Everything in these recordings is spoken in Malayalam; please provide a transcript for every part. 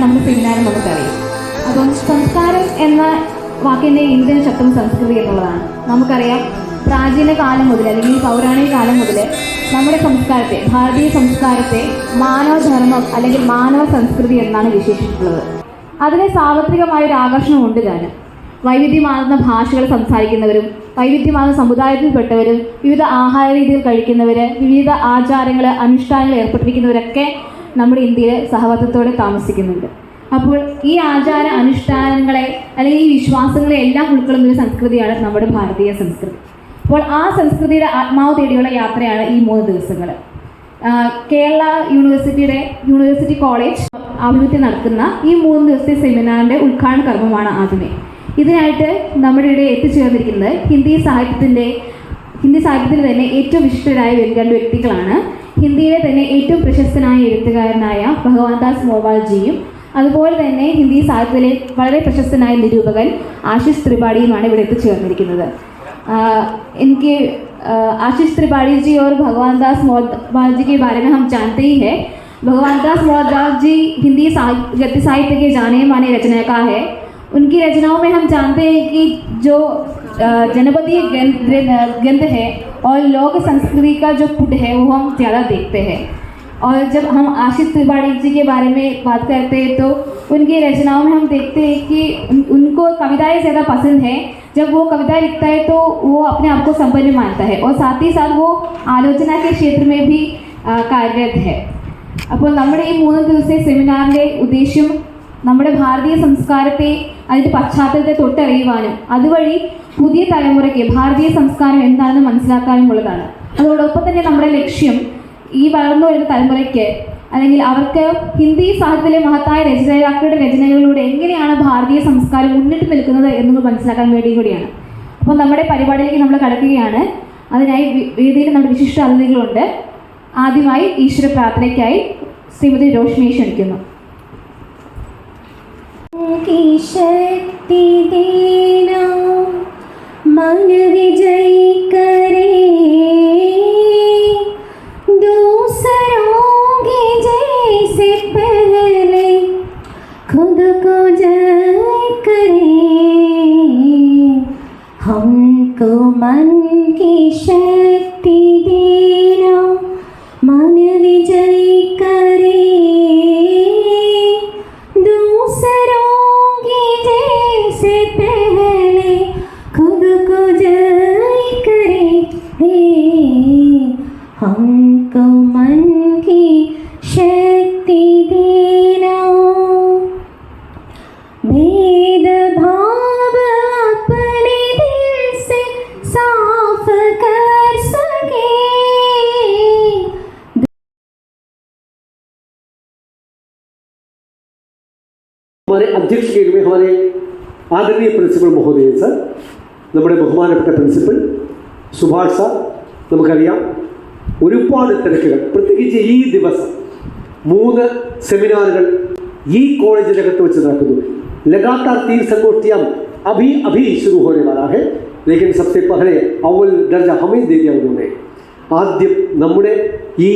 നമ്മുടെ സെമിനാറിൽ നമുക്കറിയാം. അപ്പം സംസ്കാരം എന്ന വാക്കിൻ്റെ ഇന്ത്യൻ ശബ്ദം സംസ്കൃതി എന്നുള്ളതാണ്. നമുക്കറിയാം പ്രാചീന കാലം മുതൽ അല്ലെങ്കിൽ പൗരാണിക കാലം മുതൽ നമ്മുടെ സംസ്കാരത്തെ, ഭാരതീയ സംസ്കാരത്തെ മാനവധർമ്മം അല്ലെങ്കിൽ മാനവ സംസ്കൃതി എന്നാണ് വിശേഷിച്ചിട്ടുള്ളത്. അതിന് സാർവത്രികമായൊരു ആകർഷണമുണ്ട് താനും. വൈവിധ്യമാർന്ന ഭാഷകൾ സംസാരിക്കുന്നവരും വൈവിധ്യമാർന്ന സമുദായത്തിൽപ്പെട്ടവരും വിവിധ ആഹാര രീതികൾ കഴിക്കുന്നവർ, വിവിധ ആചാരങ്ങൾ അനുഷ്ഠാനങ്ങൾ ഏർപ്പെട്ടിരിക്കുന്നവരൊക്കെ നമ്മുടെ ഇന്ത്യയിൽ സഹവർത്തിത്വത്തോടെ താമസിക്കുന്നുണ്ട്. അപ്പോൾ ഈ ആചാര അനുഷ്ഠാനങ്ങളെ അല്ലെങ്കിൽ ഈ വിശ്വാസങ്ങളെ എല്ലാം ഉൾക്കൊള്ളുന്നൊരു സംസ്കൃതിയാണ് നമ്മുടെ ഭാരതീയ സംസ്കൃതി. അപ്പോൾ ആ സംസ്കൃതിയുടെ ആത്മാവ് തേടിയുള്ള യാത്രയാണ് ഈ 3 ദിവസങ്ങൾ. കേരള യൂണിവേഴ്സിറ്റി കോളേജ് ആഭിമുഖ്യം നടത്തുന്ന ഈ 3 ദിവസത്തെ സെമിനാറിൻ്റെ ഉദ്ഘാടന കർമ്മമാണ് ആദ്യമേ. ഇതിനായിട്ട് നമ്മുടെ ഇവിടെ എത്തിച്ചേർന്നിരിക്കുന്നത് ഹിന്ദി സാഹിത്യത്തിൽ തന്നെ ഏറ്റവും വിശിഷ്ടരായ 2 വ്യക്തികളാണ്. ഹിന്ദിയിലെ തന്നെ ഏറ്റവും പ്രശസ്തനായ എഴുത്തുകാരനായ ഭഗവാൻദാസ് മോവാൾജിയും അതുപോലെ തന്നെ ഹിന്ദി സാഹിത്യത്തിലെ വളരെ പ്രശസ്തനായ നിരൂപകൻ ആശിഷ് ത്രിപാഠിയുമാണ് ഇവിടെ എത്തിച്ചേർന്നിരിക്കുന്നത്. इनके आशीष त्रिपाठी जी और भगवानदास मौर्य जी के बारे में हम जानते ही हैं. भगवानदास मौर्य जी हिंदी गद्य साहित्य के जाने माने रचनाकार है. उनकी रचनाओं में हम जानते हैं कि जो जनपदीय ग्रंथ है और लोक संस्कृति का जो पुट है वो हम ज़्यादा देखते हैं. और जब हम आशीष त्रिपाठी जी के बारे में बात करते हैं तो उनकी रचनाओं में हम देखते हैं कि उनको कविताएं ज़्यादा पसंद है. जब वो कविताएं लिखता है तो वो अपने आप को संपन्न मानता है और साथ ही साथ वो आलोचना के क्षेत्र में भी कार्यरत है. അപ്പോൾ നമ്മുടെ ഈ 3 ദിവസത്തെ സെമിനാറിൻ്റെ ഉദ്ദേശം നമ്മുടെ ഭാരതീയ സംസ്കാരത്തെ അതിൻ്റെ പശ്ചാത്തലത്തെ തൊട്ടറിയുവാനും അതുവഴി പുതിയ തലമുറയ്ക്ക് ഭാരതീയ സംസ്കാരം എന്താണെന്ന് മനസ്സിലാക്കാനുമുള്ളതാണ്. അതോടൊപ്പം തന്നെ നമ്മുടെ ലക്ഷ്യം ഈ വളർന്നു വരുന്ന തലമുറയ്ക്ക് അല്ലെങ്കിൽ അവർക്ക് ഹിന്ദി സാഹിത്യത്തിലെ മഹത്തായ രചയിതാക്കളുടെ രചനകളിലൂടെ എങ്ങനെയാണ് ഭാരതീയ സംസ്കാരം മുന്നിട്ട് നിൽക്കുന്നത് എന്നത് മനസ്സിലാക്കാൻ വേണ്ടി കൂടിയാണ്. അപ്പോൾ നമ്മുടെ പരിപാടിയിലേക്ക് നമ്മൾ കടക്കുകയാണ്. അതിനായി വേദിയിൽ നമ്മുടെ വിശിഷ്ട അതിഥികളുണ്ട്. ആദ്യമായി ഈശ്വര പ്രാർത്ഥനയ്ക്കായി ശ്രീമതി രോഷ്മിയെ ക്ഷണിക്കുന്നു. हमको मन की शक्ति देना, मन विजय करे, दूसरों की जैसे पहले खुद को जय करे. हमको मन की शक्ति देना, भेद भाव अपने दिल से साफ कर सके. हमारे अध्यक्ष के रूप में हमारे आदरणीय प्रिंसिपल महोदय सर, നമ്മുടെ ബഹുമാനപ്പെട്ട പ്രിൻസിപ്പൽ സുഭാഷ് സാർ, നമുക്കറിയാം ഒരുപാട് തിരക്കുകൾ, പ്രത്യേകിച്ച് ഈ ദിവസം 3 സെമിനാറുകൾ ഈ കോളേജിനകത്ത് വെച്ച് നടക്കുന്നു. लगातार 3 संगोष्ठियां अभी शुरू होने वाला है, लेकिन सबसे पहले अव्वल दर्जा हमें दे दिया उन्होंने. ആദ്യം നമ്മുടെ ഈ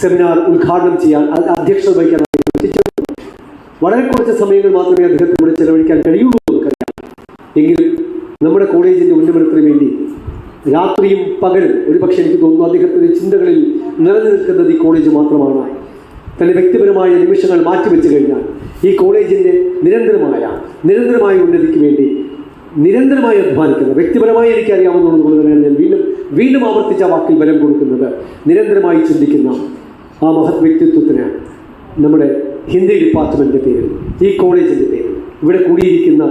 സെമിനാർ ഉദ്ഘാടനം ചെയ്യാൻ അധ്യക്ഷത വഹിക്കാൻ വളരെ കുറച്ച് സമയങ്ങൾ മാത്രമേ അദ്ദേഹത്തിലൂടെ ചെലവഴിക്കാൻ കഴിയുള്ളൂ നമുക്കറിയാം. എങ്കിലും നമ്മുടെ കോളേജിൻ്റെ ഉന്നമനത്തിന് വേണ്ടി രാത്രിയും പകലും ഒരുപക്ഷെ എനിക്ക് തോന്നുന്നു അദ്ദേഹത്തിൻ്റെ ചിന്തകളിൽ നിറഞ്ഞു നിൽക്കുന്നത് ഈ കോളേജ് മാത്രമാണ്. തൻ്റെ വ്യക്തിപരമായ നിമിഷങ്ങൾ മാറ്റിവെച്ച് കഴിഞ്ഞാൽ ഈ കോളേജിൻ്റെ നിരന്തരമായ ഉന്നതിക്ക് വേണ്ടി നിരന്തരമായി അധ്വാനിക്കുന്നത്, വ്യക്തിപരമായി എനിക്കറിയാവുന്നത് കൊണ്ട് തന്നെയാണ് ഞാൻ വീണ്ടും ആവർത്തിച്ച വാക്കിൽ ബലം കൊടുക്കുന്നത്. നിരന്തരമായി ചിന്തിക്കുന്ന ആ മഹത് വ്യക്തിത്വത്തിന് നമ്മുടെ ഹിന്ദി ഡിപ്പാർട്ട്മെൻറ്റിൻ്റെ പേരിൽ, ഈ കോളേജിൻ്റെ പേരിൽ, ഇവിടെ കൂടിയിരിക്കുന്ന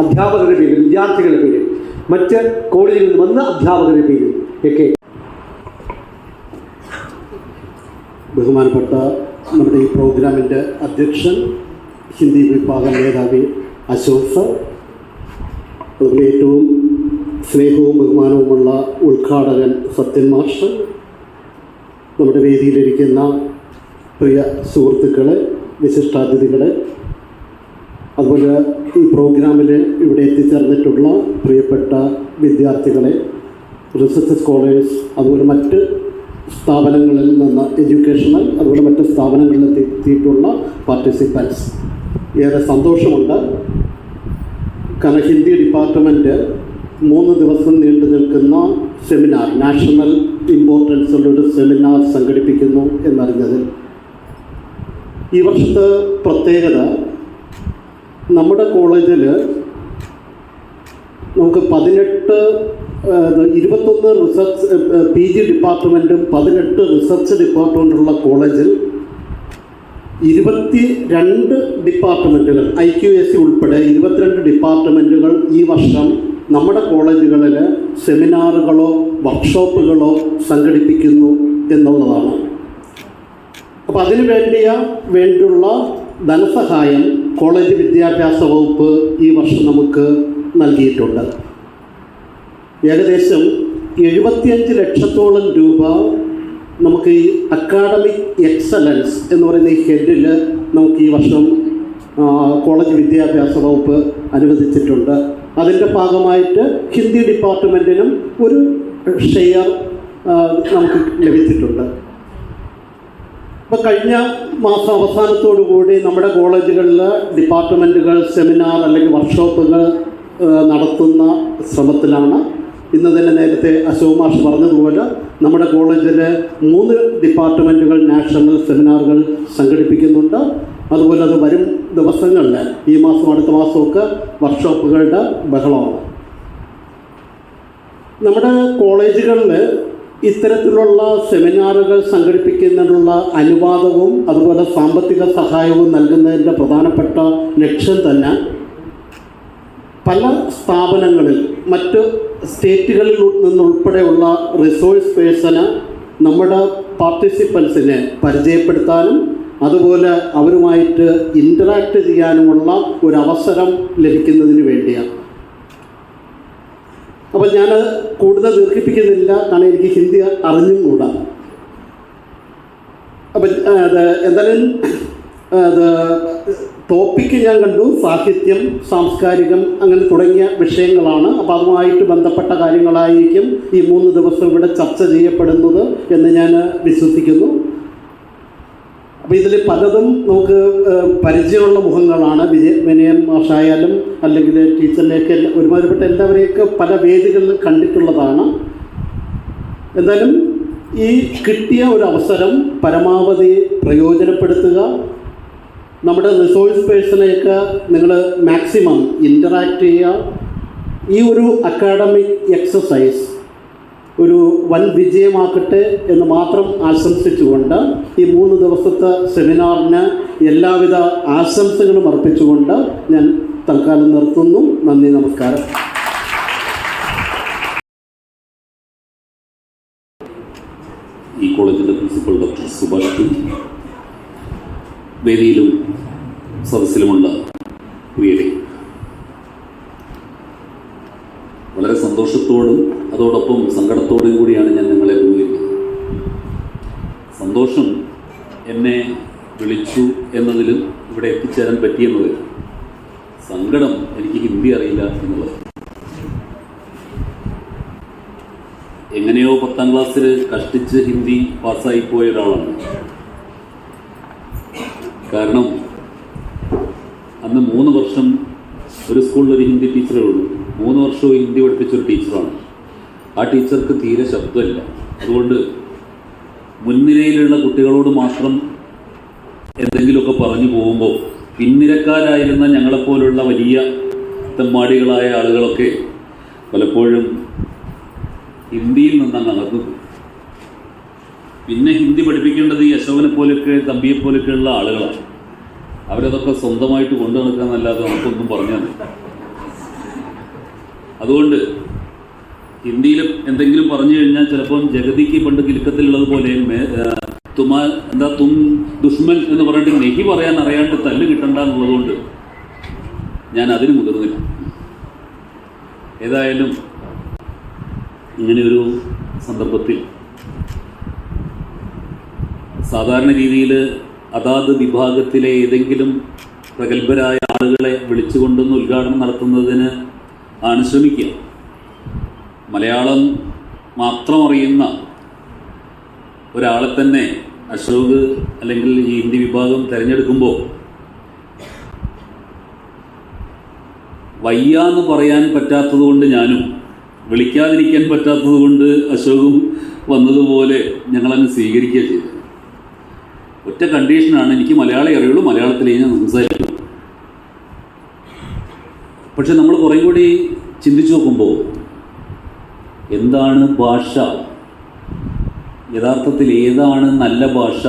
അധ്യാപകരുടെ പേരിൽ, വിദ്യാർത്ഥികളുടെ പേരിൽ, മറ്റ് കോളേജിൽ നിന്ന് വന്ന അധ്യാപകരുടെ പേരിൽ ഒക്കെ ബഹുമാനപ്പെട്ട നമ്മുടെ ഈ പ്രോഗ്രാമിൻ്റെ അധ്യക്ഷൻ ഹിന്ദി വിഭാഗം മേധാവി അശോക് സർ, അതുപോലെ ഏറ്റവും സ്നേഹവും ബഹുമാനവുമുള്ള ഉദ്ഘാടകൻ സത്യൻ മാസ്റ്റർ, നമ്മുടെ വേദിയിലിരിക്കുന്ന പ്രിയ സുഹൃത്തുക്കളെ, വിശിഷ്ടാതിഥികളെ, അതുപോലെ ഈ പ്രോഗ്രാമിൽ ഇവിടെ എത്തിച്ചേർന്നിട്ടുള്ള പ്രിയപ്പെട്ട വിദ്യാർത്ഥികളെ, റിസർച്ച് സ്കോളേഴ്സ്, അതുപോലെ മറ്റ് സ്ഥാപനങ്ങളിൽ നിന്ന് എഡ്യൂക്കേഷണൽ അതുപോലെ മറ്റ് സ്ഥാപനങ്ങളിൽ എത്തിയിട്ടുള്ള പാർട്ടിസിപ്പൻസ്. ഏറെ സന്തോഷമുണ്ട്. കാരണം ഹിന്ദി ഡിപ്പാർട്ട്മെൻറ്റ് 3 ദിവസം നീണ്ടു നിൽക്കുന്ന സെമിനാർ, നാഷണൽ ഇമ്പോർട്ടൻസ് ഉള്ളൊരു സെമിനാർ സംഘടിപ്പിക്കുന്നു എന്നറിഞ്ഞതിൽ. ഈ വർഷത്തെ പ്രത്യേകത, നമ്മുടെ കോളേജിൽ നമുക്ക് 21 റിസർച്ച് PG ഡിപ്പാർട്ട്മെൻറ്റും 18 റിസർച്ച് ഡിപ്പാർട്ട്മെൻറ്റുള്ള കോളേജിൽ 22 ഡിപ്പാർട്ട്മെൻറ്റുകൾ, IQAC ഉൾപ്പെടെ 22 ഡിപ്പാർട്ട്മെൻറ്റുകൾ ഈ വർഷം നമ്മുടെ കോളേജുകളിൽ സെമിനാറുകളോ വർക്ക്ഷോപ്പുകളോ സംഘടിപ്പിക്കുന്നു എന്നുള്ളതാണ്. അപ്പോൾ അതിനു വേണ്ടിയുള്ള ധനസഹായം കോളേജ് വിദ്യാഭ്യാസ വകുപ്പ് ഈ വർഷം നമുക്ക് നൽകിയിട്ടുണ്ട്. ഏകദേശം 75 ലക്ഷത്തോളം രൂപ നമുക്ക് ഈ അക്കാഡമിക് എക്സലൻസ് എന്ന് പറയുന്ന ഈ ഹെഡിൽ നമുക്ക് ഈ വർഷം കോളേജ് വിദ്യാഭ്യാസ വകുപ്പ് അനുവദിച്ചിട്ടുണ്ട്. അതിൻ്റെ ഭാഗമായിട്ട് ഹിന്ദി ഡിപ്പാർട്ട്മെൻറ്റിനും ഒരു ഷെയർ നമുക്ക് ലഭിച്ചിട്ടുണ്ട്. അപ്പോൾ കഴിഞ്ഞ മാസം അവസാനത്തോടു കൂടി നമ്മുടെ കോളേജുകളിൽ ഡിപ്പാർട്ട്മെൻറ്റുകൾ സെമിനാർ അല്ലെങ്കിൽ വർക്ക്ഷോപ്പുകൾ നടത്തുന്ന ശ്രമത്തിലാണ്. ഇന്ന് തന്നെ നേരത്തെ അശോക് മാഷ് പറഞ്ഞതുപോലെ നമ്മുടെ കോളേജിൽ 3 ഡിപ്പാർട്ട്മെൻറ്റുകൾ നാഷണൽ സെമിനാറുകൾ സംഘടിപ്പിക്കുന്നുണ്ട്. അതുപോലെ അത് വരും ദിവസങ്ങളിൽ ഈ മാസം അടുത്ത മാസമൊക്കെ വർക്ക്ഷോപ്പുകളുടെ ബഹളമാണ്. നമ്മുടെ കോളേജുകളിൽ ഇത്തരത്തിലുള്ള സെമിനാറുകൾ സംഘടിപ്പിക്കുന്നതിനുള്ള അനുവാദവും അതുപോലെ സാമ്പത്തിക സഹായവും നൽകുന്നതിൻ്റെ പ്രധാനപ്പെട്ട ലക്ഷ്യം തന്നെ പല സ്ഥാപനങ്ങളിൽ മറ്റ് സ്റ്റേറ്റുകളിൽ നിന്നുൾപ്പെടെയുള്ള റിസോഴ്സ് പേഴ്സണ് നമ്മുടെ പാർട്ടിസിപ്പൻസിനെ പരിചയപ്പെടുത്താനും അതുപോലെ അവരുമായിട്ട് ഇൻറ്ററാക്ട് ചെയ്യാനുമുള്ള ഒരവസരം ലഭിക്കുന്നതിന് വേണ്ടിയാണ്. അപ്പോൾ ഞാൻ കൂടുതൽ ദീർഘിപ്പിക്കുന്നില്ല, കാരണം എനിക്ക് ഹിന്ദി അറിഞ്ഞും കൂടാ. അപ്പം എന്തായാലും ടോപ്പിക്ക് ഞാൻ കണ്ടു, സാഹിത്യം, സാംസ്കാരികം, അങ്ങനെ തുടങ്ങിയ വിഷയങ്ങളാണ്. അപ്പോൾ അതുമായിട്ട് ബന്ധപ്പെട്ട കാര്യങ്ങളായിരിക്കും ഈ 3 ദിവസം ഇവിടെ ചർച്ച ചെയ്യപ്പെടുന്നത് എന്ന് ഞാൻ വിശ്വസിക്കുന്നു. അപ്പോൾ ഇതിൽ പലതും നമുക്ക് പരിചയമുള്ള മുഖങ്ങളാണ്. വിനയൻ മാഷായാലും അല്ലെങ്കിൽ ടീച്ചറിനെയൊക്കെ ഒരുമാതിരിപ്പെട്ട എല്ലാവരെയൊക്കെ പല വേദികളിൽ കണ്ടിട്ടുള്ളതാണ്. എന്തായാലും ഈ കിട്ടിയ ഒരു അവസരം പരമാവധി പ്രയോജനപ്പെടുത്തുക. നമ്മുടെ റിസോഴ്സ് പേഴ്സണെയൊക്കെ നിങ്ങൾ മാക്സിമം ഇൻറ്ററാക്ട് ചെയ്യുക. ഈ ഒരു അക്കാഡമിക് എക്സസൈസ് ഒരു വൻ വിജയമാക്കട്ടെ എന്ന് മാത്രം ആശംസിച്ചുകൊണ്ട് ഈ 3 ദിവസത്തെ സെമിനാറിന് എല്ലാവിധ ആശംസകളും അർപ്പിച്ചുകൊണ്ട് ഞാൻ തൽക്കാലം നിർത്തുന്നു. നന്ദി, നമസ്കാരം. ഈ കോളേജിൻ്റെ പ്രിൻസിപ്പൽ ഡോക്ടർ സുഭാഷ്, വേദിയിലും സദസ്സിലുമുള്ള പ്രിയരെ, വളരെ സന്തോഷത്തോടും അതോടൊപ്പം സങ്കടത്തോടും കൂടിയാണ് ഞാൻ നിങ്ങളെ അഭിമുഖീകരിക്കുന്നത്. സന്തോഷം എന്നെ വിളിച്ചു എന്നതിലും ഇവിടെ എത്തിച്ചേരാൻ പറ്റിയെന്നതിൽ, സങ്കടം എനിക്ക് ഹിന്ദി അറിയില്ല എന്നുള്ളത്. എങ്ങനെയോ 10ാം ക്ലാസ്സിൽ കഷ്ടിച്ച് ഹിന്ദി പാസ്സായിപ്പോയ ഒരാളാണ്. കാരണം അന്ന് 3 വർഷം ഒരു സ്കൂളിൽ ഒരു ഹിന്ദി ടീച്ചറേ ഉള്ളൂ. 3 വർഷവും ഹിന്ദി പഠിപ്പിച്ചൊരു ടീച്ചറാണ്. ആ ടീച്ചർക്ക് തീരെ ശബ്ദമില്ല. അതുകൊണ്ട് മുൻനിരയിലുള്ള കുട്ടികളോട് മാത്രം എന്തെങ്കിലുമൊക്കെ പറഞ്ഞു പോകുമ്പോൾ പിൻനിരക്കാരായിരുന്ന ഞങ്ങളെപ്പോലുള്ള വലിയ തെമ്മാടികളായ ആളുകളൊക്കെ പലപ്പോഴും ഹിന്ദിയിൽ നിന്നങ്ങ് അകന്നു. പിന്നെ ഹിന്ദി പഠിപ്പിക്കേണ്ടത് ഈ അശോകനെ പോലെയൊക്കെ തമ്പിയെപ്പോലെയൊക്കെയുള്ള ആളുകളാണ്. അവരതൊക്കെ സ്വന്തമായിട്ട് കൊണ്ടു നടക്കാന്നല്ലാതെ നമുക്കൊന്നും പറഞ്ഞു തന്നില്ല. അതുകൊണ്ട് ഹിന്ദിയിൽ എന്തെങ്കിലും പറഞ്ഞു കഴിഞ്ഞാൽ ചിലപ്പം ജഗതിക്ക് പണ്ട് കിലുക്കത്തിലുള്ളത് പോലെ തും ദുഷ്മൻ എന്ന് പറഞ്ഞിട്ട് നെഹി പറയാൻ അറിയാണ്ട് തല്ല് കിട്ടണ്ട എന്നുള്ളതുകൊണ്ട് ഞാൻ അതിന് മുതിർന്നില്ല. ഏതായാലും ഇങ്ങനെയൊരു സന്ദർഭത്തിൽ സാധാരണ രീതിയിൽ അതാത് വിഭാഗത്തിലെ ഏതെങ്കിലും പ്രഗത്ഭരായ ആളുകളെ വിളിച്ചുകൊണ്ടൊന്ന് ഉദ്ഘാടനം നടത്തുന്നതിന് ആണ് ശ്രമിക്കുക. മലയാളം മാത്രം അറിയുന്ന ഒരാളെ തന്നെ അശോക് അല്ലെങ്കിൽ ഈ ഹിന്ദി വിഭാഗം തിരഞ്ഞെടുക്കുമ്പോൾ വയ്യാന്ന് പറയാൻ പറ്റാത്തത് കൊണ്ട് ഞാനും വിളിക്കാതിരിക്കാൻ പറ്റാത്തത് കൊണ്ട് അശോകും വന്നതുപോലെ ഞങ്ങളങ്ങ് സ്വീകരിക്കുക ചെയ്തത്. ഒറ്റ കണ്ടീഷനാണ്, എനിക്ക് മലയാളം അറിയുള്ളൂ, മലയാളത്തിലേ ഞാൻ സംസാരിക്കുള്ളൂ. പക്ഷെ നമ്മൾ കുറേ കൂടി ചിന്തിച്ചു നോക്കുമ്പോൾ എന്താണ് ഭാഷ, യഥാർത്ഥത്തിൽ ഏതാണ് നല്ല ഭാഷ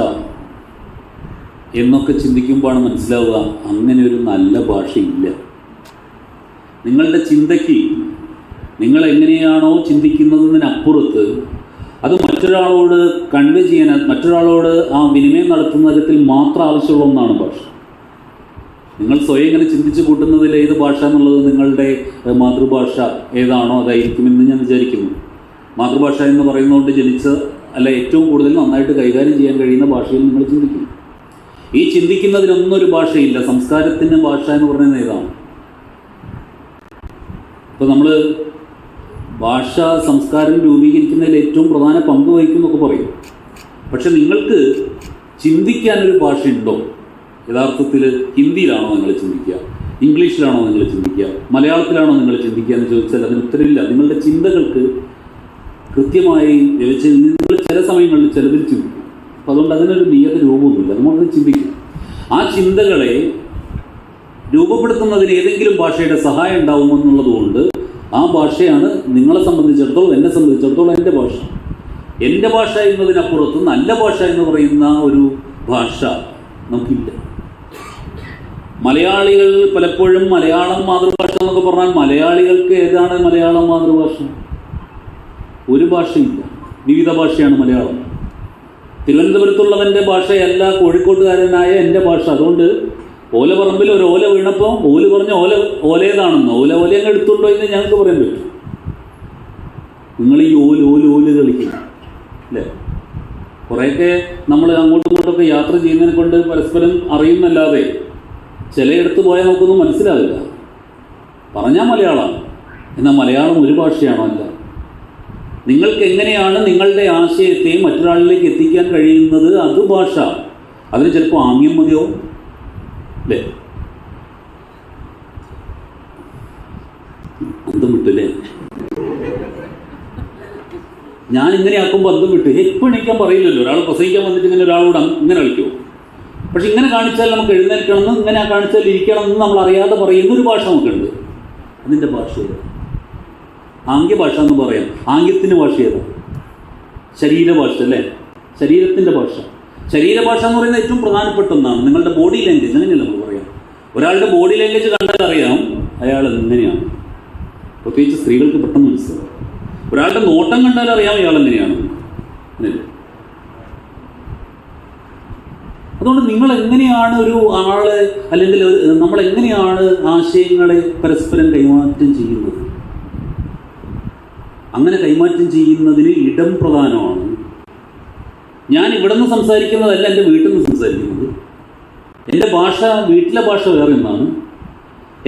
എന്നൊക്കെ ചിന്തിക്കുമ്പോഴാണ് മനസ്സിലാവുക അങ്ങനെ ഒരു നല്ല ഭാഷയില്ല. നിങ്ങളുടെ ചിന്തയ്ക്ക് നിങ്ങൾ എങ്ങനെയാണോ ചിന്തിക്കുന്നതിനപ്പുറത്ത് അത് മറ്റൊരാളോട് കൺവേ ചെയ്യാൻ, മറ്റൊരാളോട് ആ വിനിമയം നടത്തുന്ന തരത്തിൽ മാത്രം ആവശ്യമുള്ള ഒന്നാണ് ഭാഷ. നിങ്ങൾ സ്വയം ഇങ്ങനെ ചിന്തിച്ച് കൂട്ടുന്നതിൽ ഏത് ഭാഷ എന്നുള്ളത് നിങ്ങളുടെ മാതൃഭാഷ ഏതാണോ അതായിരിക്കുമെന്ന് ഞാൻ വിചാരിക്കുന്നു. മാതൃഭാഷ എന്ന് പറയുന്നതുകൊണ്ട് ജനിച്ച അല്ല ഏറ്റവും കൂടുതൽ നന്നായിട്ട് കൈകാര്യം ചെയ്യാൻ കഴിയുന്ന ഭാഷയിൽ നിങ്ങൾ ചിന്തിക്കും. ഈ ചിന്തിക്കുന്നതിനൊന്നും ഒരു ഭാഷയില്ല. സംസ്കാരത്തിന് ഭാഷ എന്ന് പറയുന്നത് ഏതാണ്? ഇപ്പോൾ നമ്മൾ ഭാഷ സംസ്കാരം രൂപീകരിക്കുന്നതിൽ ഏറ്റവും പ്രധാന പങ്ക് വഹിക്കുമെന്നൊക്കെ പറയും. പക്ഷെ നിങ്ങൾക്ക് ചിന്തിക്കാനൊരു ഭാഷയുണ്ടോ? യഥാർത്ഥത്തിൽ ഹിന്ദിയിലാണോ നിങ്ങൾ ചിന്തിക്കുക, ഇംഗ്ലീഷിലാണോ നിങ്ങൾ ചിന്തിക്കുക, മലയാളത്തിലാണോ നിങ്ങൾ ചിന്തിക്കുക എന്ന് ചോദിച്ചാൽ അതിന് ഉത്തരവില്ല. നിങ്ങളുടെ ചിന്തകൾക്ക് കൃത്യമായി നിങ്ങൾ ചില സമയങ്ങളിൽ ചിലതിൽ ചിന്തിക്കും. അപ്പോൾ അതുകൊണ്ട് അതിനൊരു നിയത രൂപമൊന്നുമില്ല. നമ്മളത് ചിന്തിക്കും. ആ ചിന്തകളെ രൂപപ്പെടുത്തുന്നതിന് ഏതെങ്കിലും ഭാഷയുടെ സഹായം ഉണ്ടാവുമെന്നുള്ളതുകൊണ്ട് ആ ഭാഷയാണ് നിങ്ങളെ സംബന്ധിച്ചിടത്തോളം, എന്നെ സംബന്ധിച്ചിടത്തോളം എൻ്റെ ഭാഷ. എൻ്റെ ഭാഷ എന്നതിനപ്പുറത്ത് നല്ല ഭാഷ എന്ന് പറയുന്ന ഒരു ഭാഷ നമുക്കില്ല. മലയാളികൾ പലപ്പോഴും മലയാളം മാതൃഭാഷ എന്നൊക്കെ പറഞ്ഞാൽ മലയാളികൾക്ക് ഏതാണ് മലയാളം മാതൃഭാഷ? ഒരു ഭാഷയില്ല, വിവിധ ഭാഷയാണ് മലയാളം. തിരുവനന്തപുരത്തുള്ളവൻ്റെ ഭാഷയല്ല കോഴിക്കോട്ടുകാരനായ എൻ്റെ ഭാഷ. അതുകൊണ്ട് ഓലപ്പറമ്പിൽ ഒരു ഓല വീണപ്പോൾ ഓല് പറഞ്ഞ ഓലേതാണെന്ന് ഓലങ്ങ് എടുത്തുണ്ടോ എന്ന് ഞങ്ങൾക്ക് പറയാൻ പറ്റും. നിങ്ങൾ ഈ ഓല് കളിക്കും അല്ലേ? കുറേയൊക്കെ നമ്മൾ അങ്ങോട്ടും ഇങ്ങോട്ടൊക്കെ യാത്ര ചെയ്യുന്നതിനെ കൊണ്ട് പരസ്പരം അറിയുന്നല്ലാതെ ചിലയിടത്ത് പോയാൽ നമുക്കൊന്നും മനസ്സിലാവില്ല. പറഞ്ഞാൽ മലയാളമാണ്, എന്നാൽ മലയാളം ഒരു ഭാഷയാണോ? അല്ല. നിങ്ങൾക്ക് എങ്ങനെയാണ് നിങ്ങളുടെ ആശയത്തെ മറ്റൊരാളിലേക്ക് എത്തിക്കാൻ കഴിയുന്നത്? അത് ഭാഷ. അതിന് ചിലപ്പോൾ ആംഗ്യം മതിയോ അല്ലേ? അന്തം വിട്ടല്ലേ? ഞാൻ ഇങ്ങനെ ആക്കുമ്പോൾ അന്തം വിട്ട് എപ്പോൾ എണീക്കാൻ പറയില്ലല്ലോ. ഒരാൾ പ്രസംഗിക്കാൻ വന്നിട്ട് ഇങ്ങനെ ഒരാളോട് ഇങ്ങനെ കളിക്കുമോ? പക്ഷെ ഇങ്ങനെ കാണിച്ചാൽ നമുക്ക് എഴുന്നേൽക്കണമെന്നും ഇങ്ങനെ കാണിച്ചാൽ ഇരിക്കണമെന്നും നമ്മൾ അറിയാതെ പറയുന്നൊരു ഭാഷ നമുക്കുണ്ട്. അതിൻ്റെ ഭാഷ ഏതാ? ആംഗ്യഭാഷ എന്ന് പറയാം. ആംഗ്യത്തിന് ഭാഷ ഏതാ? ശരീരഭാഷ അല്ലേ? ശരീരത്തിൻ്റെ ഭാഷ. ശരീരഭാഷ എന്ന് പറയുന്നത് ഏറ്റവും പ്രധാനപ്പെട്ട ഒന്നാണ്. നിങ്ങളുടെ ബോഡി ലാംഗ്വേജ്, അങ്ങനെയല്ല നമ്മൾ പറയാം. ഒരാളുടെ ബോഡി ലാംഗ്വേജ് കണ്ടാൽ അറിയാം അയാൾ എങ്ങനെയാണ്. പ്രത്യേകിച്ച് സ്ത്രീകൾക്ക് പെട്ടെന്ന് മനസ്സിലാവും. ഒരാളുടെ നോട്ടം കണ്ടാൽ അറിയാം ഇയാൾ എങ്ങനെയാണ്. അങ്ങനെയല്ലേ? അതുകൊണ്ട് നിങ്ങൾ എങ്ങനെയാണ് ഒരു ആള് അല്ലെങ്കിൽ നമ്മൾ എങ്ങനെയാണ് ആശയങ്ങളെ പരസ്പരം കൈമാറ്റം ചെയ്യുന്നത്? അങ്ങനെ കൈമാറ്റം ചെയ്യുന്നതിന് ഇടം പ്രധാനമാണ്. ഞാൻ ഇവിടെ നിന്ന് സംസാരിക്കുന്നതല്ല എൻ്റെ വീട്ടിൽ നിന്ന് സംസാരിക്കുന്നത്. എൻ്റെ ഭാഷ, വീട്ടിലെ ഭാഷ വേറെ ഒന്നാണ്.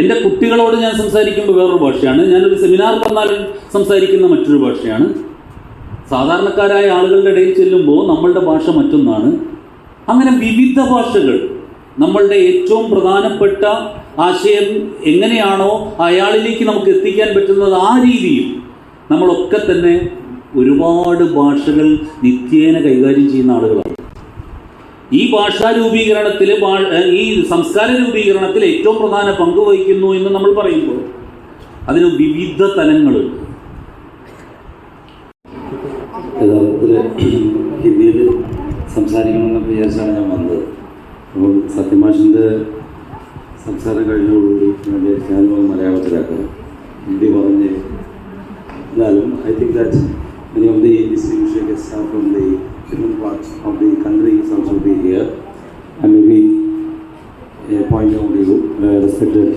എൻ്റെ കുട്ടികളോട് ഞാൻ സംസാരിക്കുമ്പോൾ വേറൊരു ഭാഷയാണ്. ഞാനൊരു സെമിനാർ വന്നാലും സംസാരിക്കുന്ന മറ്റൊരു ഭാഷയാണ്. സാധാരണക്കാരായ ആളുകളുടെ ഇടയിൽ ചെല്ലുമ്പോൾ നമ്മളുടെ ഭാഷ മറ്റൊന്നാണ്. അങ്ങനെ വിവിധ ഭാഷകൾ. നമ്മളുടെ ഏറ്റവും പ്രധാനപ്പെട്ട ആശയം എങ്ങനെയാണോ അയാളിലേക്ക് നമുക്ക് എത്തിക്കാൻ പറ്റുന്നത് ആ രീതിയിൽ നമ്മളൊക്കെ തന്നെ ഒരുപാട് ഭാഷകൾ നിത്യേന കൈകാര്യം ചെയ്യുന്ന ആളുകളാണ്. ഈ ഭാഷാ രൂപീകരണത്തിൽ, ഈ സംസ്കാര രൂപീകരണത്തിൽ ഏറ്റവും പ്രധാന പങ്ക് വഹിക്കുന്നു എന്ന് നമ്മൾ പറയുമ്പോൾ അതിന് വിവിധ തലങ്ങളുണ്ട്. യഥാർത്ഥത്തിൽ ഹിന്ദിയിൽ സംസാരിക്കണമെന്ന് വിചാരിച്ചാണ് ഞാൻ വന്നത്. അപ്പോൾ സത്യമാഷിൻ്റെ സംസാരം കഴിഞ്ഞതോടുകൂടി ഞാൻ വിചാരിച്ചാലും മലയാളത്തിലാക്കാം. ഹിന്ദി പറഞ്ഞ് എന്നാലും I think that many of the distinguished guests are from the different parts of the country is also be here. And maybe a point of view, respected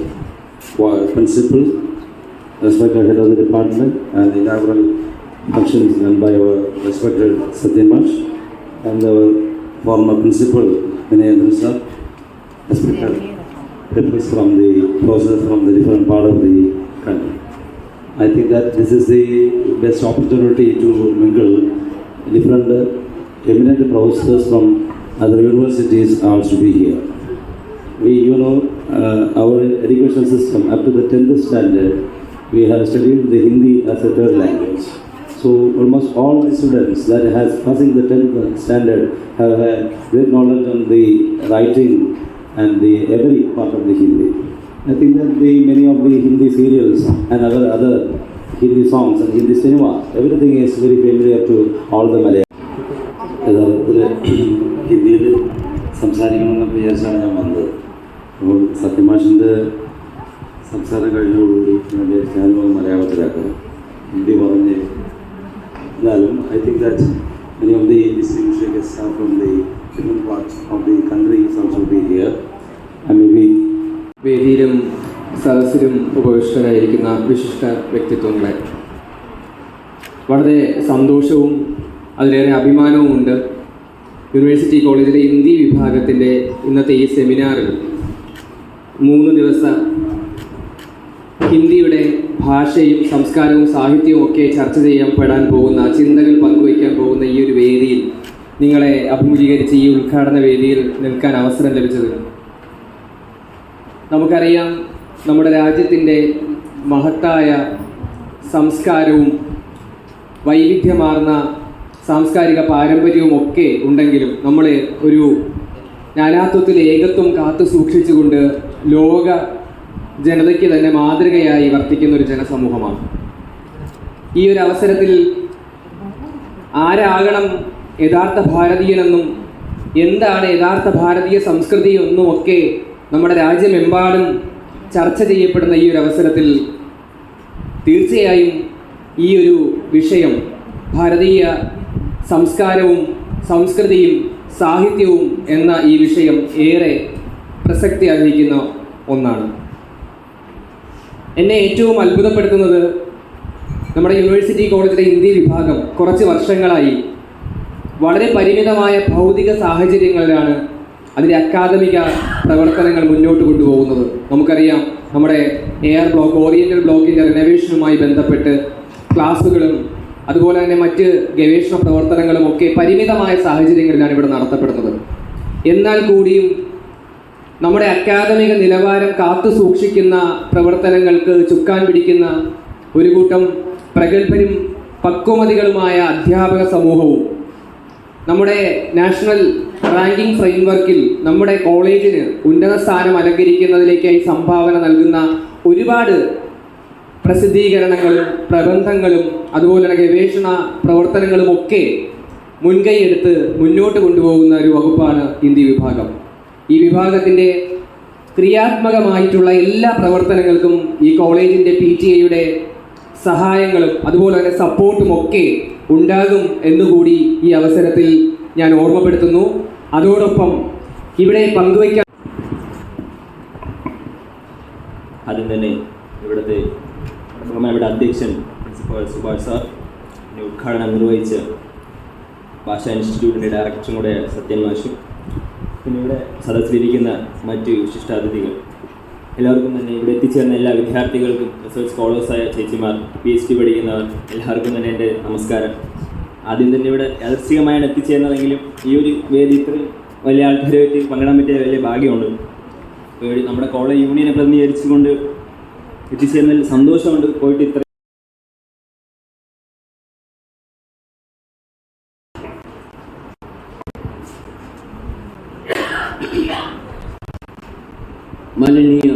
principal, respected head of the department, and the inaugural functions done by our respected Satyamash and our former principal Vinayendra sir, respected people from the professors from the different part of the country. I think that this is the best opportunity to mingle different eminent professors from other universities also be here. Our education system up to the 10th standard, we have studied the Hindi as a third language. So almost all the students that has passing the 10th standard have a great knowledge on the writing and the every part of the Hindi. I think that many of the Hindi serials and other Hindi songs and Hindi cinema, everything is very familiar to all the Malayalam. യഥാർത്ഥത്തിൽ ഹിന്ദിയിൽ സംസാരിക്കണമെന്ന് വിചാരിച്ചാണ് ഞാൻ വന്നത്. അപ്പോൾ സത്യമാഷിൻ്റെ സംസാരം കഴിഞ്ഞതോടുകൂടി ഞാൻ വിചാരിച്ചു ഞാനും മലയാളത്തിലാക്കുക, ഹിന്ദി പറഞ്ഞ്. എന്നാലും I think that many of the distinguished guests are from the different parts of the country is also be here. And maybe വേദിയിലും സദസ്സിലും ഉപവിഷ്ടരായിരിക്കുന്ന വിശിഷ്ട വ്യക്തിത്വങ്ങളെ വളരെ സന്തോഷവും അതിലേറെ അഭിമാനവുമുണ്ട്. യൂണിവേഴ്സിറ്റി കോളേജിലെ ഹിന്ദി വിഭാഗത്തിൻ്റെ ഇന്നത്തെ ഈ സെമിനാറിൽ 3 ദിവസം ഹിന്ദിയുടെ ഭാഷയും സംസ്കാരവും സാഹിത്യവും ഒക്കെ ചർച്ച ചെയ്യപ്പെടാൻ പോകുന്ന, ചിന്തകൾ പങ്കുവയ്ക്കാൻ പോകുന്ന ഈ ഒരു വേദിയിൽ നിങ്ങളെ അഭിമുഖീകരിച്ച് ഈ ഉദ്ഘാടന വേദിയിൽ നിൽക്കാൻ അവസരം ലഭിച്ചത്. നമുക്കറിയാം, നമ്മുടെ രാജ്യത്തിൻ്റെ മഹത്തായ സംസ്കാരവും വൈവിധ്യമാർന്ന സാംസ്കാരിക പാരമ്പര്യവും ഒക്കെ ഉണ്ടെങ്കിലും നമ്മൾ ഒരു നാനാത്വത്തിൽ ഏകത്വം കാത്തു സൂക്ഷിച്ചുകൊണ്ട് ലോക ജനതയ്ക്ക് തന്നെ മാതൃകയായി വർത്തിക്കുന്ന ഒരു ജനസമൂഹമാണ്. ഈ ഒരു അവസരത്തിൽ ആരാകണം യഥാർത്ഥ ഭാരതീയനെന്നും എന്താണ് യഥാർത്ഥ ഭാരതീയ സംസ്കൃതി എന്നുമൊക്കെ നമ്മുടെ രാജ്യമെമ്പാടും ചർച്ച ചെയ്യപ്പെടുന്ന ഈ ഒരു അവസരത്തിൽ തീർച്ചയായും ഈ ഒരു വിഷയം, ഭാരതീയ സംസ്കാരവും സംസ്കൃതിയും സാഹിത്യവും എന്ന ഈ വിഷയം ഏറെ പ്രസക്തി അർഹിക്കുന്ന ഒന്നാണ്. എന്നെ ഏറ്റവും അത്ഭുതപ്പെടുത്തുന്നത് നമ്മുടെ യൂണിവേഴ്സിറ്റി കോളേജിലെ ഹിന്ദി വിഭാഗം കുറച്ച് വർഷങ്ങളായി വളരെ പരിമിതമായ ഭൗതിക സാഹചര്യങ്ങളിലാണ് അതിൻ്റെ അക്കാദമിക പ്രവർത്തനങ്ങൾ മുന്നോട്ട് കൊണ്ടുപോകുന്നത്. നമുക്കറിയാം, നമ്മുടെ AR ബ്ലോക്ക്, ഓറിയൻ്റൽ ബ്ലോക്കിൻ്റെ റിനോവേഷനുമായി ബന്ധപ്പെട്ട് ക്ലാസ്സുകളും അതുപോലെ തന്നെ മറ്റ് ഗവേഷണ പ്രവർത്തനങ്ങളും ഒക്കെ പരിമിതമായ സാഹചര്യങ്ങളിലാണ് ഇവിടെ നടത്തപ്പെടുന്നത്. എന്നാൽ കൂടിയും നമ്മുടെ അക്കാദമിക നിലവാരം കാത്തു സൂക്ഷിക്കുന്ന പ്രവർത്തനങ്ങൾക്ക് ചുക്കാൻ പിടിക്കുന്ന ഒരു കൂട്ടം പ്രഗത്ഭരും പക്വമതികളുമായ അധ്യാപക സമൂഹവും നമ്മുടെ നാഷണൽ റാങ്കിംഗ് ഫ്രെയിംവർക്കിൽ നമ്മുടെ കോളേജിന് ഉന്നത സ്ഥാനം അലങ്കരിക്കുന്നതിലേക്കായി സംഭാവന നൽകുന്ന ഒരുപാട് പ്രസിദ്ധീകരണങ്ങളും പ്രബന്ധങ്ങളും അതുപോലെ തന്നെ ഗവേഷണ പ്രവർത്തനങ്ങളും ഒക്കെ മുൻകൈയെടുത്ത് മുന്നോട്ട് കൊണ്ടുപോകുന്ന ഒരു വകുപ്പാണ് ഹിന്ദി വിഭാഗം. ഈ വിഭാഗത്തിൻ്റെ ക്രിയാത്മകമായിട്ടുള്ള എല്ലാ പ്രവർത്തനങ്ങൾക്കും ഈ കോളേജിൻ്റെ PTA സഹായങ്ങളും അതുപോലെ തന്നെ സപ്പോർട്ടും ഒക്കെ ഉണ്ടാകും എന്നുകൂടി ഈ അവസരത്തിൽ ഞാൻ ഓർമ്മപ്പെടുത്തുന്നു. അതോടൊപ്പം ഇവിടെ പങ്കുവയ്ക്കാൻ ആദ്യം തന്നെ ഇവിടുത്തെ ബഹുമാനപ്പെട്ട അധ്യക്ഷൻ പ്രിൻസിപ്പൽ സുഭാഷ് സാർ, പിന്നെ ഉദ്ഘാടനം നിർവഹിച്ച ഭാഷാ ഇൻസ്റ്റിറ്റ്യൂട്ടിൻ്റെ ഡയറക്ടറും കൂടെ സത്യൻ മാഷും, പിന്നെ ഇവിടെ സദസ്സിലിരിക്കുന്ന മറ്റ് വിശിഷ്ടാതിഥികൾ, എല്ലാവർക്കും തന്നെ ഇവിടെ എത്തിച്ചേർന്ന എല്ലാ വിദ്യാർത്ഥികൾക്കും, റിസർച്ച് സ്കോളേഴ്സായ ചേച്ചിമാർ, PhD പഠിക്കുന്നവർ, എല്ലാവർക്കും തന്നെ എൻ്റെ നമസ്കാരം. ആദ്യം തന്നെ ഇവിടെ യാദൃശ്ചികമായാണ് എത്തിച്ചേർന്നതെങ്കിലും ഈ ഒരു വേദി ഇത്രയും വലിയ ആൾക്കാരുമായിട്ട് പങ്കിടാൻ പറ്റിയ വലിയ ഭാഗ്യമുണ്ട്. നമ്മുടെ കോളേജ് യൂണിയനെ പ്രതിനിധീകരിച്ചുകൊണ്ട് എത്തിച്ചേർന്നതിൽ സന്തോഷമുണ്ട്. പോയിട്ട് ഇത്ര माननीय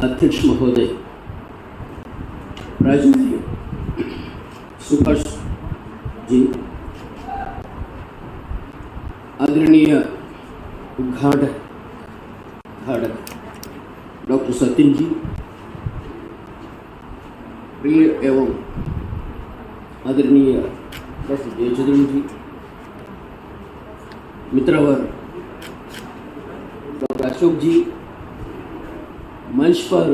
अध्यक्ष महोदय, प्राचार्य सुभाष जी, आदरणीय उद्घाटक डॉक्टर सत्यन जी, प्रिय एवं आदरणीय डॉक्टर जयचंद्रन जी, मित्रवर डॉक्टर अशोक जी, मंच पर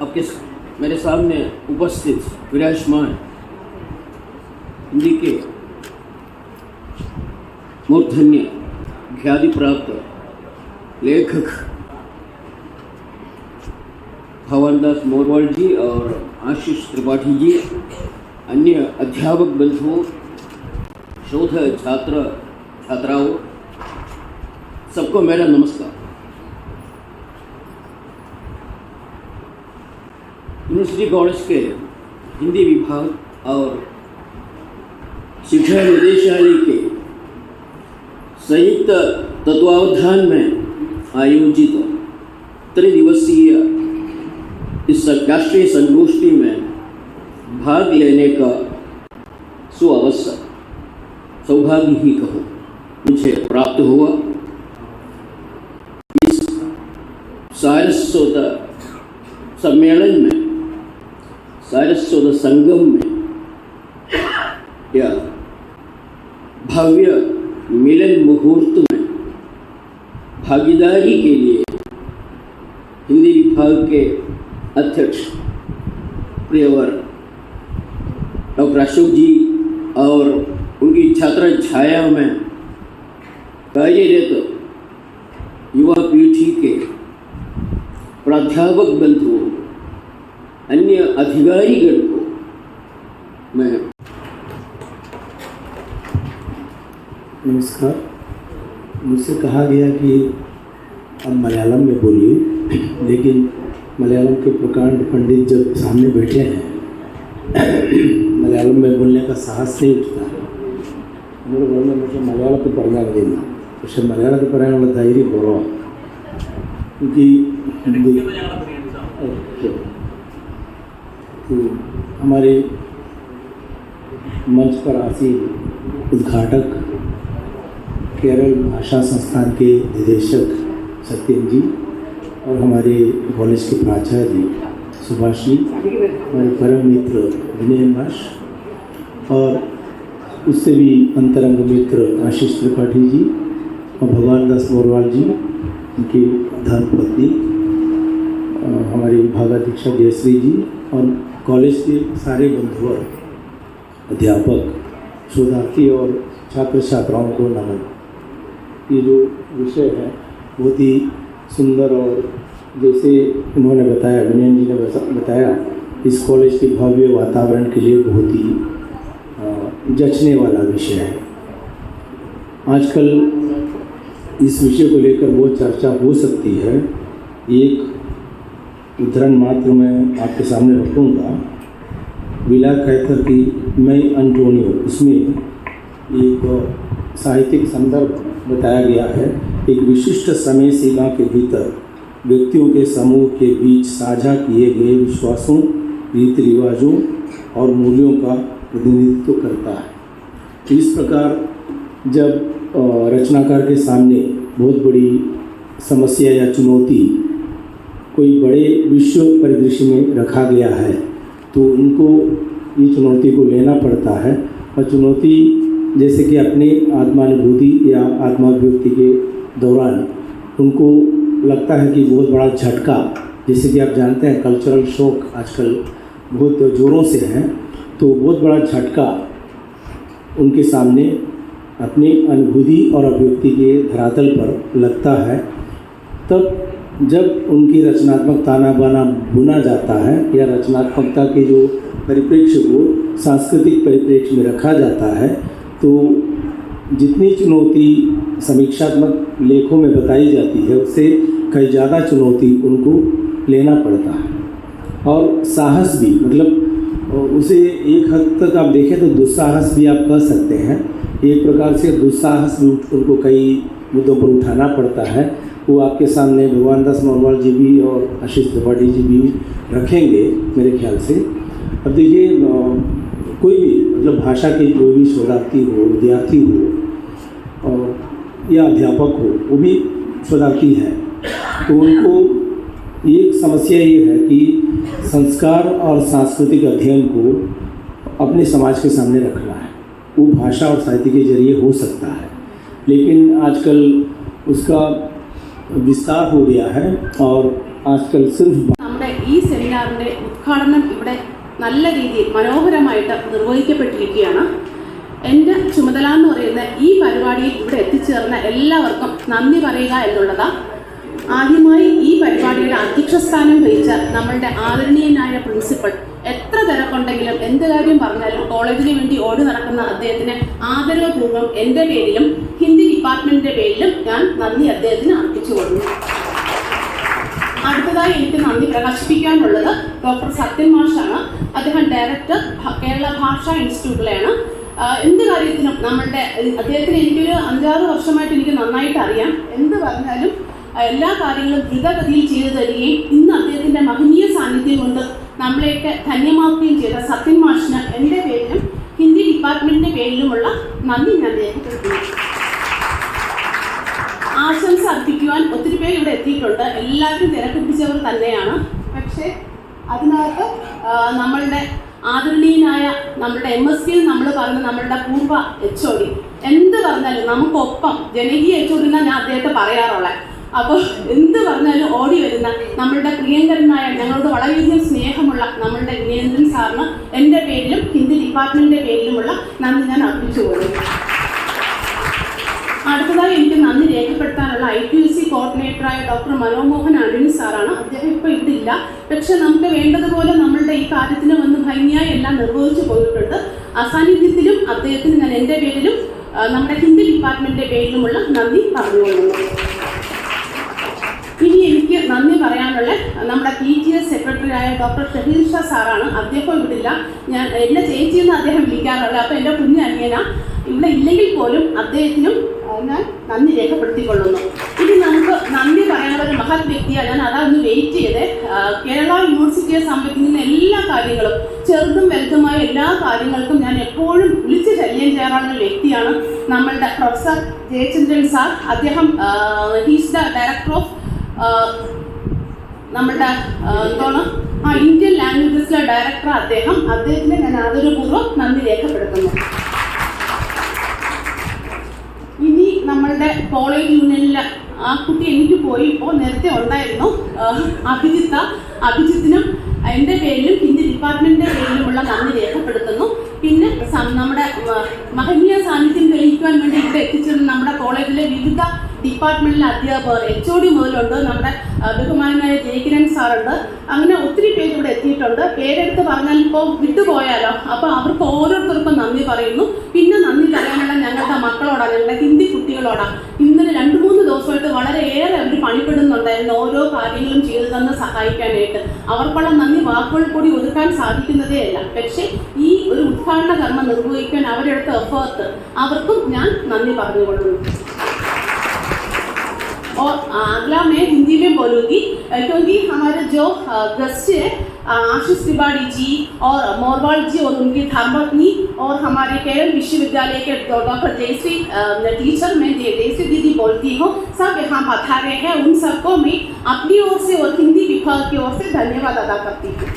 आपके मेरे सामने उपस्थित विराजमान हिंदी के मूर्धन्य ख्याति प्राप्त लेखक भवनदास मोरवाल जी और आशीष त्रिपाठी जी, अन्य अध्यापक बंधुओं, शोध छात्र छात्राओं, सबको मेरा नमस्कार। यूनिवर्सिटी कॉलेज के हिंदी विभाग और शिक्षा निदेशालय के संयुक्त तत्वावधान में आयोजित त्रिदिवसीय इस राष्ट्रीय संगोष्ठी में भाग लेने का सुअवसर, सौभाग्य ही कहो, मुझे प्राप्त हुआ। इस सारस्वत सम्मेलन में, सारस्वत संगम में या भव्य मिलन मुहूर्त में भागीदारी के लिए हिंदी विभाग के अध्यक्ष प्रियवर डॉक्टर अशोक जी और उनकी छात्र छाया में कार्यरत युवा पीढ़ी के प्राध्यापक बंधुओं, अन्य अधिकारीगण को मैं नमस्कार। मुझसे कहा गया कि अब मलयालम में बोलिए, लेकिन मलयालम के प्रकांड पंडित जब सामने बैठे हैं मलयालम में बोलने का साहस नहीं उठता है। उन्होंने बोलने मुझे मलयालम को पढ़ना देना, പക്ഷെ മലയാളത്തിൽ പറയാനുള്ള ധൈര്യം കുറവാണ്। क्योंकि हमारे मंच पर आसीन उद्घाटक केरल भाषा संस्थान के निदेशक सत्यम जी और हमारे कॉलेज के प्राचार्य जी सुभाष जी, हमारे परम मित्र विनय माश और उससे भी अंतरंग मित्र आशीष त्रिपाठी जी और भगवान दास मोरवाल जी, उनकी धर्मपत्नी, हमारी विभागाध्यक्षा जयश्री जी और कॉलेज के सारे बंधुओं, अध्यापक, शोधार्थी और छात्र छात्राओं को नमन। ये जो विषय है बहुत ही सुंदर और जैसे उन्होंने बताया, विनय जी ने बताया, इस कॉलेज के भव्य वातावरण के लिए बहुत ही जचने वाला विषय है। आजकल इस विषय को लेकर बहुत चर्चा हो सकती है। एक उदाहरण मात्र मैं आपके सामने रखूँगा। विला कैथर की मैं अंटोनियो, उसमें एक साहित्यिक संदर्भ बताया गया है। एक विशिष्ट समय सीमा के भीतर व्यक्तियों के समूह के बीच साझा किए गए विश्वासों, रीति रिवाजों और मूल्यों का प्रतिनिधित्व करता है। इस प्रकार जब रचनाकार के सामने बहुत बड़ी समस्या या चुनौती कोई बड़े विश्व परिदृश्य में रखा गया है तो उनको ये चुनौती को लेना पड़ता है। और चुनौती जैसे कि अपने आत्मानुभूति या आत्माभिव्यक्ति के दौरान उनको लगता है कि बहुत बड़ा झटका, जैसे कि आप जानते हैं कल्चरल शॉक आजकल बहुत ज़ोरों से है, तो बहुत बड़ा झटका उनके सामने अपनी अनुभूति और अभिव्यक्ति के धरातल पर लगता है। तब जब उनकी रचनात्मक ताना बाना बुना जाता है या रचनात्मकता के जो परिप्रेक्ष्य को सांस्कृतिक परिप्रेक्ष्य में रखा जाता है, तो जितनी चुनौती समीक्षात्मक लेखों में बताई जाती है उससे कई ज़्यादा चुनौती उनको लेना पड़ता है। और साहस भी, मतलब उसे एक हद तक आप देखें तो दुस्साहस भी आप कह सकते हैं। एक प्रकार से दुस्साहस भी उनको कई मुद्दों पर उठाना पड़ता है। वो आपके सामने भगवान दास मोरवाल जी भी और आशीष त्रिपाठी जी भी रखेंगे मेरे ख्याल से। अब देखिए, कोई भी मतलब भाषा के जो भी शोधार्थी हो, विद्यार्थी हो और या अध्यापक हो, वो भी शोधार्थी है, तो उनको एक समस्या ये है कि संस्कार और सांस्कृतिक अध्ययन को अपने समाज के सामने रखना है। वो भाषा और साहित्य के जरिए हो सकता है, लेकिन आजकल उसका विस्तार हो गया है और आजकल सिर्फ നമ്മുടെ ഈ സെമിനാറിൻ്റെ ഉദ്ഘാടനം ഇവിടെ നല്ല രീതിയിൽ മനോഹരമായിട്ട് നിർവഹിക്കപ്പെട്ടിരിക്കുകയാണ്. എൻ്റെ ചുമതല എന്ന് പറയുന്ന ഈ പരിപാടിയിൽ ഇവിടെ എത്തിച്ചേർന്ന എല്ലാവർക്കും നന്ദി പറയുക എന്നുള്ളതാണ്. ആദ്യമായി ഈ പരിപാടിയുടെ അധ്യക്ഷസ്ഥാനം വഹിച്ച നമ്മളുടെ ആദരണീയനായ പ്രിൻസിപ്പൽ എത്ര തിരക്കുണ്ടെങ്കിലും എന്ത് കാര്യം പറഞ്ഞാലും കോളേജിന് വേണ്ടി ഓടി നടക്കുന്ന അദ്ദേഹത്തിന് ആദരവപൂർവ്വം എൻ്റെ പേരിലും ഹിന്ദി ഡിപ്പാർട്ട്മെൻറ്റിൻ്റെ പേരിലും ഞാൻ നന്ദി അദ്ദേഹത്തിന് അർപ്പിച്ചു കൊടുക്കുന്നു. അടുത്തതായി എനിക്ക് നന്ദി പ്രകാശിപ്പിക്കാനുള്ളത് ഡോക്ടർ സത്യൻ മാഷാണ്. അദ്ദേഹം ഡയറക്ടർ കേരള ഭാഷാ ഇൻസ്റ്റിറ്റ്യൂട്ടിലാണ്. എന്ത് കാര്യത്തിനും നമ്മളുടെ അദ്ദേഹത്തിന് എനിക്കൊരു 5-6 വർഷമായിട്ട് എനിക്ക് നന്നായിട്ട് അറിയാം. എന്ത് പറഞ്ഞാലും എല്ലാ കാര്യങ്ങളും ദ്രുതഗതിയിൽ ചെയ്തു തരികയും ഇന്ന് അദ്ദേഹത്തിൻ്റെ മഹനീയ സാന്നിധ്യം കൊണ്ട് നമ്മളെയൊക്കെ ധന്യമാക്കുകയും ചെയ്ത സത്യൻ മാഷിന് എൻ്റെ പേരിലും ഹിന്ദി ഡിപ്പാർട്ട്മെൻറ്റിൻ്റെ പേരിലുമുള്ള നന്ദി ഞാൻ രേഖപ്പെടുത്തുന്നു. ആശംസ അർപ്പിക്കുവാൻ ഒത്തിരി പേര് ഇവിടെ എത്തിയിട്ടുണ്ട്. എല്ലാവരും തിരക്കുപിടിച്ചവർ തന്നെയാണ്. പക്ഷേ അതിനകത്ത് നമ്മളുടെ ആദരണീയനായ നമ്മുടെ MSc നമ്മൾ പറഞ്ഞ നമ്മളുടെ പൂർവ്വ HOD എന്ത് പറഞ്ഞാലും നമുക്കൊപ്പം ജനകീയ HOD എന്നാണ് ഞാൻ അദ്ദേഹത്തെ പറയാറുള്ളത്. അപ്പോൾ എന്ത് പറഞ്ഞാലും ഓടി വരുന്ന നമ്മളുടെ പ്രിയങ്കരനായ ഞങ്ങളോട് വളരെയധികം സ്നേഹമുള്ള നമ്മളുടെ വിനേന്ദ്രൻ സാറിന് എൻ്റെ പേരിലും ഹിന്ദി ഡിപ്പാർട്ട്മെൻറ്റിൻ്റെ പേരിലുമുള്ള നന്ദി ഞാൻ അർപ്പിച്ചു കൊടുക്കുന്നു. അടുത്തതായി എനിക്ക് നന്ദി രേഖപ്പെടുത്താനുള്ള IPUC കോർഡിനേറ്ററായ ഡോക്ടർ മനോമോഹൻ അഡിനി സാറാണ്. അദ്ദേഹം ഇപ്പോൾ ഇവിടെ ഇല്ല. പക്ഷെ നമുക്ക് വേണ്ടതുപോലെ നമ്മളുടെ ഈ കാര്യത്തിന് വന്ന് ഭംഗിയായി എല്ലാം നിർവഹിച്ചു പോയിട്ടുണ്ട്. അസാന്നിധ്യത്തിലും അദ്ദേഹത്തിന് ഞാൻ എൻ്റെ പേരിലും നമ്മുടെ ഹിന്ദി ഡിപ്പാർട്ട്മെൻറ്റിൻ്റെ പേരിലുമുള്ള നന്ദി പറഞ്ഞുകൊള്ളുന്നു. ഇനി എനിക്ക് നന്ദി പറയാനുള്ള നമ്മുടെ PTS സെക്രട്ടറിയായ ഡോക്ടർ ഷഹീൽ ഷാ സാറാണ്. അദ്ദേഹം ഇവിടെ ഇല്ല. ഞാൻ എന്നെ ചേച്ചിയെന്ന് അദ്ദേഹം വിളിക്കാറുള്ളത്. അപ്പോൾ എൻ്റെ കുഞ്ഞ് അനിയന ഇവിടെ ഇല്ലെങ്കിൽ പോലും അദ്ദേഹത്തിനും ഞാൻ നന്ദി രേഖപ്പെടുത്തിക്കൊള്ളുന്നു. ഇനി നമുക്ക് നന്ദി പറയാനുള്ള ഒരു മഹത് വ്യക്തിയാണ്. ഞാൻ അതൊന്ന് വെയിറ്റ് ചെയ്ത് കേരള യൂണിവേഴ്സിറ്റിയെ സംബന്ധിക്കുന്ന എല്ലാ കാര്യങ്ങളും ചെറുതും വലുതുമായ എല്ലാ കാര്യങ്ങൾക്കും ഞാൻ എപ്പോഴും വിളിച്ച് ശല്യം ചെയ്യാറുള്ള ഒരു വ്യക്തിയാണ് നമ്മളുടെ പ്രൊഫസർ ജയചന്ദ്രൻ സാർ. അദ്ദേഹം ഹീസ് ദ ഡയറക്ടർ ഓഫ് നമ്മളുടെ ഇന്ത്യൻ ലാംഗ്വേജസിലെ ഡയറക്ടർ അദ്ദേഹത്തിന് ഞാൻ ആദരപൂർവ്വം നന്ദി രേഖപ്പെടുത്തുന്നു. ഇനി നമ്മളുടെ കോളേജ് യൂണിയനിൽ ആ കുട്ടി എനിക്ക് പോയി ഇപ്പോൾ നേരത്തെ ഉണ്ടായിരുന്നു അഭിജിത്തിനും എൻ്റെ പേരിലും ഹിന്ദി ഡിപ്പാർട്ട്മെൻറ്റിൻ്റെ പേരിലുമുള്ള നന്ദി രേഖപ്പെടുത്തുന്നു. പിന്നെ നമ്മുടെ മഹനീയ സാന്നിധ്യം തെളിയിക്കുവാൻ വേണ്ടി ഇവിടെ എത്തിച്ചിരുന്ന നമ്മുടെ കോളേജിലെ വിവിധ ഡിപ്പാർട്ട്മെൻറ്റിലെ അധ്യാപകർ HOD മുതലുണ്ട്. നമ്മുടെ ബഹുമാനായ ജയകിരൺ സാറുണ്ട്. അങ്ങനെ ഒത്തിരി പേര് ഇവിടെ എത്തിയിട്ടുണ്ട്. പേരെടുത്ത് പറഞ്ഞാൽ ഇപ്പോൾ വിട്ടുപോയാലോ. അപ്പോൾ അവർക്ക് ഓരോരുത്തർക്കും നന്ദി പറയുന്നു. പിന്നെ നന്ദി പറയാനുള്ള ഞങ്ങളുടെ മക്കളോടാണ്, ഞങ്ങളുടെ ഹിന്ദി കുട്ടികളോടാണ്. ഇന്നലെ 2-3 ദിവസമായിട്ട് വളരെയേറെ അവർ പണിപ്പെടുന്നുണ്ടായിരുന്നു ഓരോ കാര്യങ്ങളും ചെയ്തു തന്ന് സഹായിക്കാനായിട്ട്. അവർക്കുള്ള നന്ദി വാക്കുകൾ കൂടി ഒതുക്കാൻ സാധിക്കുന്നതേ അല്ല. പക്ഷേ ഈ ഒരു ഉദ്ഘാടന കർമ്മം നിർവഹിക്കാൻ അവരെടുത്ത എഫേർട്ട് അവർക്കും ഞാൻ നന്ദി പറഞ്ഞുകൊള്ളുന്നു. और अगला मैं हिंदी में बोलूँगी क्योंकि हमारे जो गेस्ट है आशीष त्रिपाठी जी और मोरवाल जी और उनकी धर्मपत्नी और हमारे केरल विश्वविद्यालय के डॉक्टर जयश्री टीचर मैं जयश्री दीदी बोलती हूँ, सब यहाँ पधारे हैं. उन सबको मैं अपनी ओर से और हिंदी विभाग की ओर से धन्यवाद अदा करती हूँ.